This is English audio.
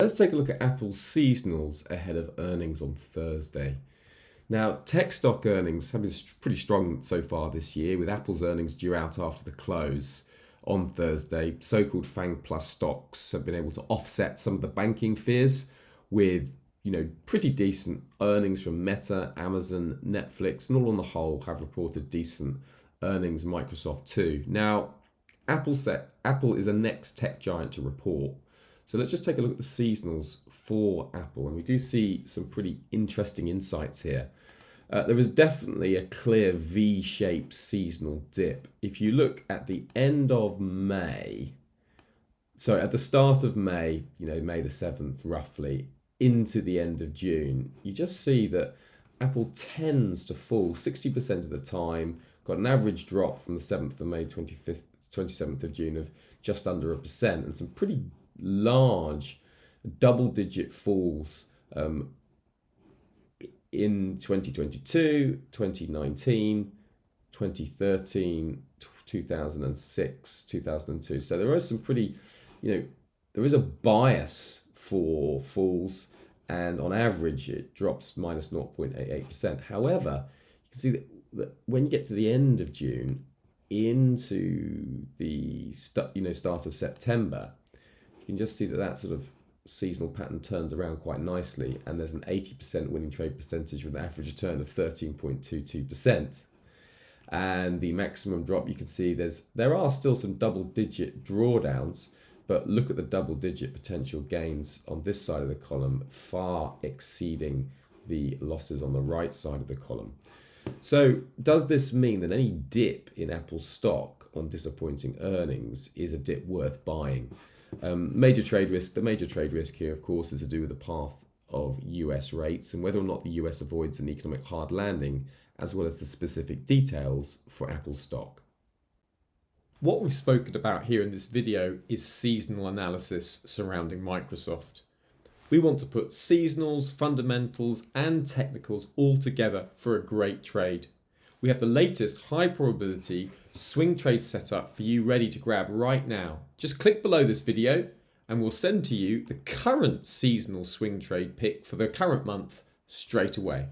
Let's take a look at Apple's seasonals ahead of earnings on Thursday. Now, tech stock earnings have been pretty strong so far this year, with Apple's earnings due out after the close on Thursday. So-called FANG Plus stocks have been able to offset some of the banking fears with, pretty decent earnings from Meta, Amazon, Netflix, and all on the whole have reported decent earnings. Microsoft too. Now, Apple is the next tech giant to report. So let's just take a look at the seasonals for Apple, and we do see some pretty interesting insights here. There is definitely a clear V-shaped seasonal dip. If you look at the end of May, so at the start of May, May the 7th roughly, into the end of June, you just see that Apple tends to fall 60% of the time, got an average drop from the 7th of May, 27th of June of just under 1%, and some pretty large double-digit falls in 2022, 2019, 2013, 2006, 2002. So there are some pretty, there is a bias for falls, and on average it drops minus 0.88%. However, you can see that when you get to the end of June into the start of September, you can just see that sort of seasonal pattern turns around quite nicely, and there's an 80% winning trade percentage with an average return of 13.22%. And the maximum drop, you can see there are still some double-digit drawdowns, but look at the double-digit potential gains on this side of the column, far exceeding the losses on the right side of the column. So does this mean that any dip in Apple stock on disappointing earnings is a dip worth buying? The major trade risk here, of course, is to do with the path of US rates and whether or not the US avoids an economic hard landing, as well as the specific details for Apple stock. What we've spoken about here in this video is seasonal analysis surrounding Microsoft. We want to put seasonals, fundamentals, and technicals all together for a great trade. We have the latest high probability swing trade setup for you ready to grab right now. Just click below this video and we'll send to you the current seasonal swing trade pick for the current month straight away.